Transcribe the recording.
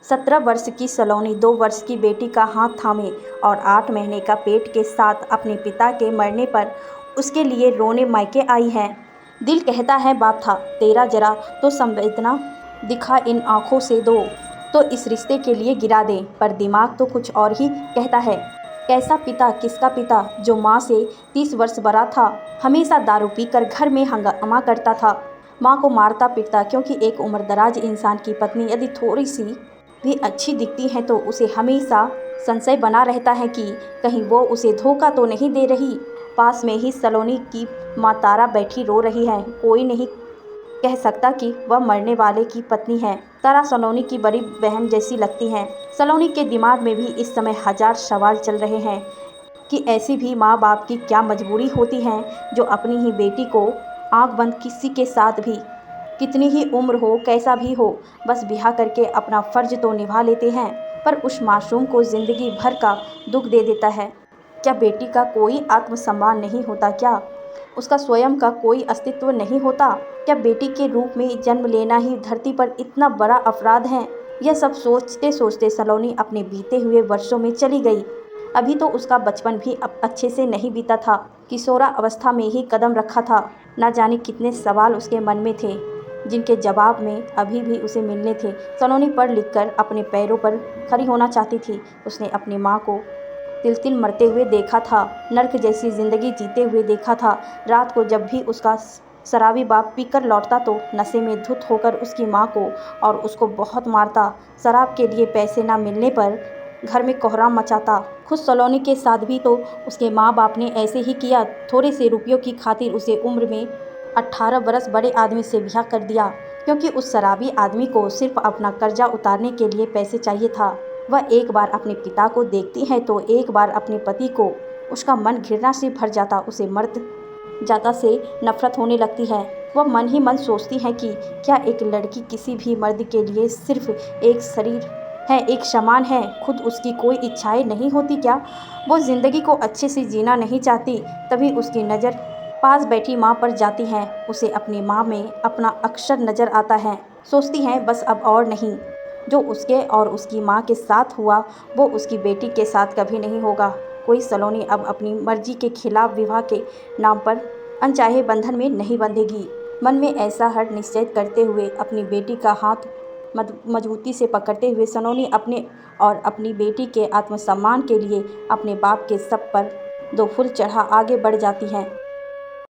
17 वर्ष की सलोनी 2 वर्ष की बेटी का हाथ थामे और 8 महीने का पेट के साथ अपने पिता के मरने पर उसके लिए रोने मायके आई है। दिल कहता है बाप था तेरा, जरा तो संवेदना दिखा इन आँखों से दो, तो इस रिश्ते के लिए गिरा दे, पर दिमाग तो कुछ और ही कहता है। कैसा पिता, किसका पिता, जो माँ से 30 वर्ष बड़ा था, हमेशा दारू पीकर घर में हंगामा करता था, माँ को मारता पीटता, क्योंकि एक उम्रदराज इंसान की पत्नी यदि थोड़ी सी भी अच्छी दिखती है तो उसे हमेशा संशय बना रहता है कि कहीं वो उसे धोखा तो नहीं दे रही। पास में ही सलोनी की माँ तारा बैठी रो रही है। कोई नहीं कह सकता कि वह मरने वाले की पत्नी है। तारा सलोनी की बड़ी बहन जैसी लगती है। सलोनी के दिमाग में भी इस समय हजार सवाल चल रहे हैं कि ऐसी भी माँ बाप की क्या मजबूरी होती है जो अपनी ही बेटी को आंख बंद किसी के साथ भी, कितनी ही उम्र हो, कैसा भी हो, बस ब्याह करके अपना फ़र्ज तो निभा लेते हैं, पर उस मासूम को ज़िंदगी भर का दुख दे देता है। क्या बेटी का कोई आत्मसम्मान नहीं होता? क्या उसका स्वयं का कोई अस्तित्व नहीं होता? क्या बेटी के रूप में जन्म लेना ही धरती पर इतना बड़ा अपराध है? यह सब सोचते सोचते सलोनी अपने बीते हुए वर्षों में चली गई। अभी तो उसका बचपन भी अब अच्छे से नहीं बीता था। किशोरा अवस्था में ही कदम रखा था। न जाने कितने सवाल उसके मन में थे जिनके जवाब में अभी भी उसे मिलने थे। सलोनी पढ़ लिख कर अपने पैरों पर खड़ी होना चाहती थी। उसने अपनी माँ को तिल तिल मरते हुए देखा था, नर्क जैसी ज़िंदगी जीते हुए देखा था। रात को जब भी उसका शराबी बाप पीकर लौटता तो नशे में धुत होकर उसकी माँ को और उसको बहुत मारता। शराब के लिए पैसे ना मिलने पर घर में कोहराम मचाता। खुद सलोनी के साथ भी तो उसके माँ बाप ने ऐसे ही किया। थोड़े से रुपयों की खातिर उसे उम्र में 18 बरस बड़े आदमी से ब्याह कर दिया, क्योंकि उस शराबी आदमी को सिर्फ अपना कर्जा उतारने के लिए पैसे चाहिए था। वह एक बार अपने पिता को देखती है तो एक बार अपने पति को। उसका मन घृणा से भर जाता। उसे मर्द जाता से नफरत होने लगती है। वह मन ही मन सोचती है कि क्या एक लड़की किसी भी मर्द के लिए सिर्फ एक शरीर है, एक समान है? खुद उसकी कोई इच्छाएं नहीं होती क्या? वो ज़िंदगी को अच्छे से जीना नहीं चाहती? तभी उसकी नज़र पास बैठी माँ पर जाती है। उसे अपनी माँ में अपना अक्षर नज़र आता है। सोचती है बस अब और नहीं। जो उसके और उसकी माँ के साथ हुआ वो उसकी बेटी के साथ कभी नहीं होगा। कोई सलोनी अब अपनी मर्जी के खिलाफ विवाह के नाम पर अनचाहे बंधन में नहीं बंधेगी। मन में ऐसा हर निश्चय करते हुए अपनी बेटी का हाथ मजबूती से पकड़ते हुए सलोनी अपने और अपनी बेटी के आत्मसम्मान के लिए अपने बाप के सब पर 2 फूल चढ़ा आगे बढ़ जाती है।